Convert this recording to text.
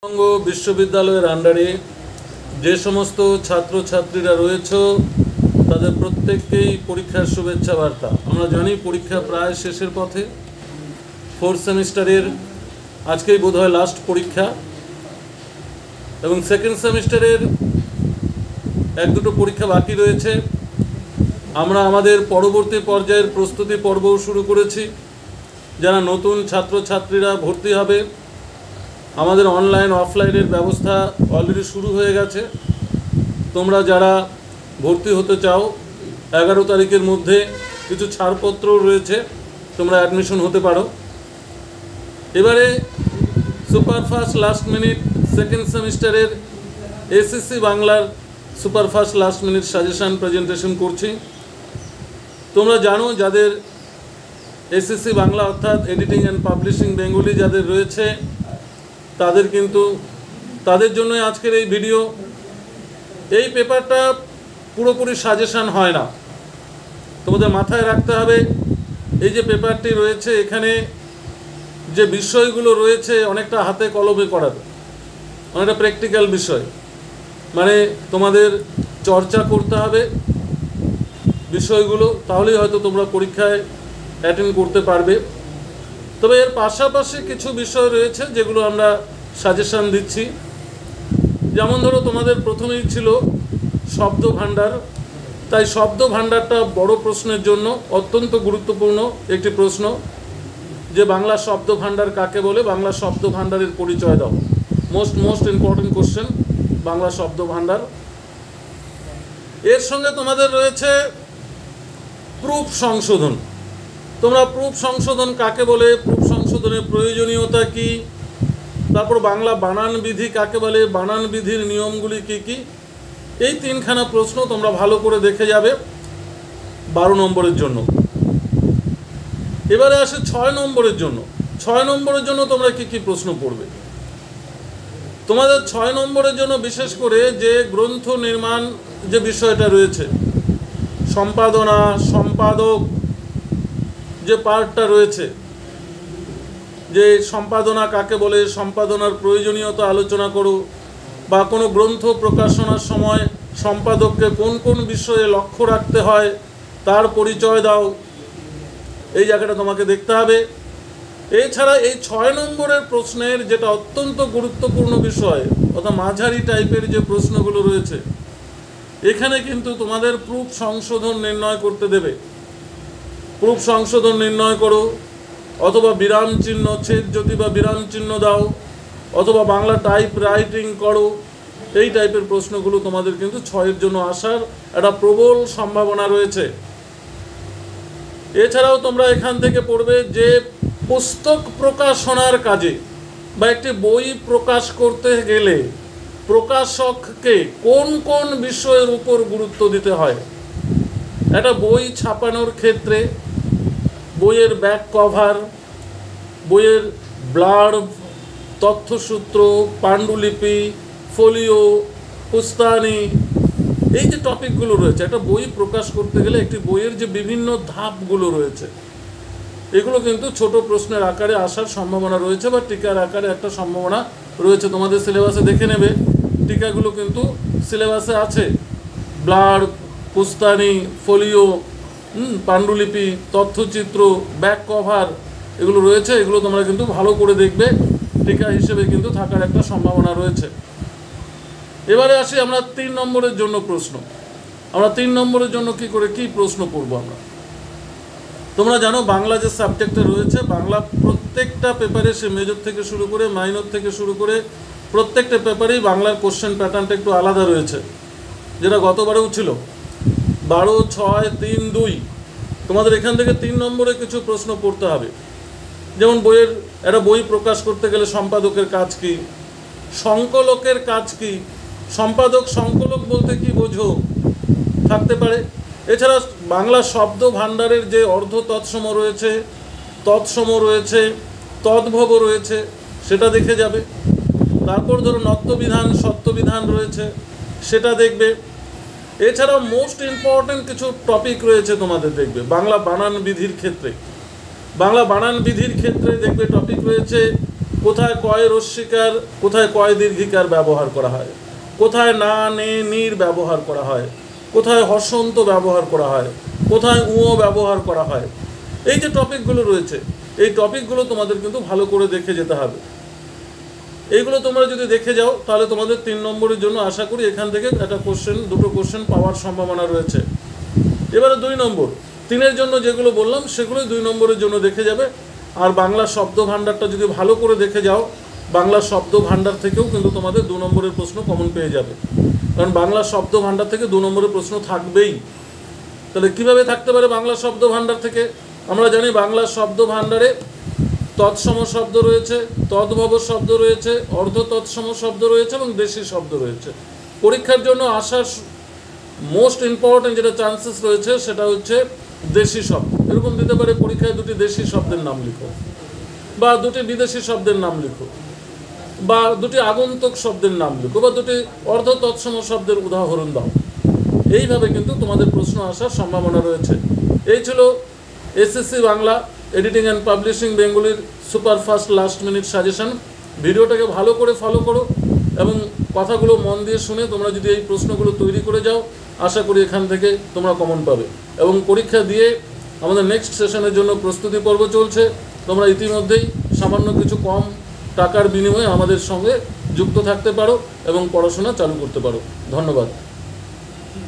পশ্চিমবঙ্গ বিশ্ববিদ্যালয়ের আন্ডারে যে সমস্ত ছাত্রছাত্রীরা রয়েছে তাদের প্রত্যেককেই পরীক্ষার শুভেচ্ছা বার্তা। আমরা জানি পরীক্ষা প্রায় শেষের পথে। ফোর্থ সেমিস্টারের আজকেই বোধহয় লাস্ট পরীক্ষা এবং সেকেন্ড সেমিস্টারের এক দুটো পরীক্ষা বাকি রয়েছে। আমরা আমাদের পরবর্তী পর্যায়ের প্রস্তুতি পর্বও শুরু করেছি। যারা নতুন ছাত্রছাত্রীরা ভর্তি হবে, আমাদের অনলাইন অফলাইনের ব্যবস্থা অলরেডি শুরু হয়ে গেছে। তোমরা যারা ভর্তি হতে চাও 11 তারিখের মধ্যে কিছু ছাড়পত্র রয়েছে, তোমরা অ্যাডমিশন হতে পারো। এবারে সুপারফাস্ট লাস্ট মিনিট সেকেন্ড সেমিস্টারের এসএসসি বাংলার superfast last minute suggestion presentation করছি। তোমরা জানো যাদের এসএসসি বাংলা অর্থাৎ এডিটিং অ্যান্ড পাবলিশিং বেঙ্গলি যাদের রয়েছে তাদের জন্য আজকের এই ভিডিও। এই পেপারটা পুরোপুরি সাজেশান হয় না, তোমাদের মাথায় রাখতে হবে। এই যে পেপারটি রয়েছে এখানে যে বিষয়গুলো রয়েছে অনেকটা হাতে কলমে করাবে, অনেকটা প্র্যাকটিক্যাল বিষয়, মানে তোমাদের চর্চা করতে হবে বিষয়গুলো, তাহলেই হয়তো তোমরা পরীক্ষায় অ্যাটেন্ড করতে পারবে। তবে এর পাশাপাশি কিছু বিষয় রয়েছে যেগুলো আমরা সাজেশান দিচ্ছি। যেমন ধরো তোমাদের প্রথমেই ছিল শব্দ ভাণ্ডার, তাই শব্দ ভাণ্ডারটা বড় প্রশ্নের জন্য অত্যন্ত গুরুত্বপূর্ণ একটি প্রশ্ন যে বাংলা শব্দ ভাণ্ডার কাকে বলে, বাংলা শব্দ ভাণ্ডারের পরিচয় দাও। মোস্ট ইম্পর্টেন্ট কোশ্চেন বাংলা শব্দ ভাণ্ডার। এর সঙ্গে তোমাদের রয়েছে প্রুফ সংশোধন। তোমরা প্রুফ সংশোধন কাকে বলে, প্রুফ সংশোধনের প্রয়োজনীয়তা কি, তারপর বাংলা বানান বিধি কাকে বলে, বানান বিধির নিয়মগুলি কি কি, এই তিনখানা প্রশ্ন তোমরা ভালো করে দেখে যাবে 12 নম্বরের জন্য। এবারে আসে 6 নম্বরের জন্য। 6 নম্বরের জন্য তোমরা কি কি প্রশ্ন পড়বে। তোমাদের 6 নম্বরের জন্য বিশেষ করে যে গ্রন্থ নির্মাণ যে বিষয়টা রয়েছে, সম্পাদনা, সম্পাদক যে পার্টটা রয়েছে, যে সম্পাদনা কাকে বলে, সম্পাদনার প্রয়োজনীয়তা আলোচনা করো, বা কোনো গ্রন্থ প্রকাশনার সময় সম্পাদককে কোন কোন বিষয়ে লক্ষ্য রাখতে হয় তার পরিচয় দাও, এই জায়গাটা তোমাকে দেখতে হবে। এছাড়া এই 6 নম্বরের প্রশ্নের যেটা অত্যন্ত গুরুত্বপূর্ণ বিষয় অর্থাৎ মাঝারি টাইপের যে প্রশ্নগুলো রয়েছে, এখানে কিন্তু তোমাদের প্রুফ সংশোধন নির্ণয় করতে দেবে। প্রুফ সংশোধন নির্ণয় করো, অথবা বিরাম চিহ্ন ছেদ যদি বা বিরাম চিহ্ন দাও, অথবা বাংলা টাইপ রাইটিং করো। এই টাইপের প্রশ্নগুলো তোমাদের কিন্তু 6-এর জন্য আসার একটা প্রবল সম্ভাবনা রয়েছে। এছাড়াও তোমরা এখান থেকে পড়বে যে পুস্তক প্রকাশনার কাজে বা একটি বই প্রকাশ করতে গেলে প্রকাশককে কোন কোন বিষয়ের উপর গুরুত্ব দিতে হয়। একটা বই ছাপানোর ক্ষেত্রে বইয়ের ব্যাক কভার, বইয়ের ব্লার্ব, তথ্যসূত্র, পাণ্ডুলিপি, ফোলিও, পুস্তানি, এই যে টপিকগুলো রয়েছে একটা বই প্রকাশ করতে গেলে একটি বইয়ের যে বিভিন্ন ধাপগুলো রয়েছে এগুলো কিন্তু ছোট প্রশ্নের আকারে আসার সম্ভাবনা রয়েছে, বা টিকার আকারে একটা সম্ভাবনা রয়েছে। তোমাদের সিলেবাসে দেখে নেবে, টিকাগুলো কিন্তু সিলেবাসে আছে। ব্লার্ব, পুস্তানি, ফোলিও, পাণ্ডুলিপি, তথ্যচিত্র, ব্যাক কভার, এগুলো রয়েছে। এগুলো তোমরা কিন্তু ভালো করে দেখবে, টিকা হিসেবে কিন্তু থাকার একটা সম্ভাবনা রয়েছে। এবারে আসি আমরা 3 নম্বরের জন্য প্রশ্ন। আমরা 3 নম্বরের জন্য কি প্রশ্ন পড়ব আমরা। তোমরা জানো বাংলা যে সাবজেক্টটা রয়েছে, বাংলা প্রত্যেকটা পেপারে, সে মেজর থেকে শুরু করে মাইনর থেকে শুরু করে প্রত্যেকটা পেপারেই বাংলার কোশ্চেন প্যাটার্নটা একটু আলাদা রয়েছে, যেটা গতবারেও ছিল। 12, 6, 3, 2 তোমাদের এখান থেকে 3 নম্বরে কিছু প্রশ্ন পড়তে হবে। যেমন একটা বই প্রকাশ করতে গেলে সম্পাদকের কাজ কি, সংকলকের কাজ কি, সম্পাদক সংকলক বলতে কি বোঝো থাকতে পারে। এছাড়া বাংলা শব্দ ভাণ্ডারের যে অর্ধ তৎসম রয়েছে, তৎসম রয়েছে, তদ্ভব রয়েছে, সেটা দেখে যাবে। তারপর ধরো নত্যবিধান, সত্যবিধান রয়েছে, সেটা দেখবে। এছাড়াও মোস্ট ইম্পর্টেন্ট কিছু টপিক রয়েছে তোমাদের দেখবে বাংলা বানান বিধির ক্ষেত্রে। বাংলা বানান বিধির ক্ষেত্রে দেখবে টপিক রয়েছে কোথায় কয় রস্যিকার, কোথায় কয় দীর্ঘিকার ব্যবহার করা হয়, কোথায় না নে নির ব্যবহার করা হয়, কোথায় হসন্ত ব্যবহার করা হয়, কোথায় উঁ ব্যবহার করা হয়। এই যে টপিকগুলো রয়েছে, এই টপিকগুলো তোমাদের কিন্তু ভালো করে দেখে যেতে হবে। এইগুলো তোমরা যদি দেখে যাও তাহলে তোমাদের 3 নম্বরের জন্য আশা করি এখান থেকে একটা কোশ্চেন, দুটো কোশ্চেন পাওয়ার সম্ভাবনা রয়েছে। এবারে 2 নম্বর, 3-এর জন্য যেগুলো বললাম সেগুলোই 2 নম্বরের জন্য দেখে যাবে। আর বাংলা শব্দ ভাণ্ডারটা যদি ভালো করে দেখে যাও, বাংলা শব্দ ভাণ্ডার থেকেও কিন্তু তোমাদের 2 নম্বরের প্রশ্ন কমন পেয়ে যাবে। কারণ বাংলা শব্দ ভাণ্ডার থেকে 2 নম্বরের প্রশ্ন থাকবেই। তাহলে কিভাবে থাকতে পারে বাংলা শব্দ ভাণ্ডার থেকে? আমরা জানি বাংলা শব্দ ভাণ্ডারে তৎসম শব্দ রয়েছে, তদ্ভব শব্দ রয়েছে, অর্ধ তৎসম শব্দ রয়েছে এবং দেশি শব্দ রয়েছে। পরীক্ষার জন্য আসার মোস্ট ইম্পর্টেন্ট যেটা চান্সেস রয়েছে সেটা হচ্ছে দেশি শব্দ। এরকম দিতে পারে পরীক্ষায় 2টি দেশি শব্দের নাম লিখো, বা 2টি বিদেশি শব্দের নাম লিখো, বা 2টি আগন্তুক শব্দের নাম লিখো, বা 2টি অর্ধ তৎসম শব্দের উদাহরণ দাও। এইভাবে কিন্তু তোমাদের প্রশ্ন আসার সম্ভাবনা রয়েছে। এই ছিল SSC Bangla editing and publishing বেঙ্গলির সুপারফাস্ট লাস্ট মিনিট সাজেশন। ভিডিওটাকে ভালো করে ফলো করো এবং কথাগুলো মন দিয়ে শুনে তোমরা যদি এই প্রশ্নগুলো তৈরি করে যাও, আশা করি এখান থেকে তোমরা কমন পাবে। এবং পরীক্ষা দিয়ে আমাদের নেক্সট সেশনের জন্য প্রস্তুতি পর্ব চলছে। তোমরা ইতিমধ্যেই সামান্য কিছু কম টাকার বিনিময়ে আমাদের সঙ্গে যুক্ত থাকতে পারো এবং পড়াশোনা চালু করতে পারো। ধন্যবাদ।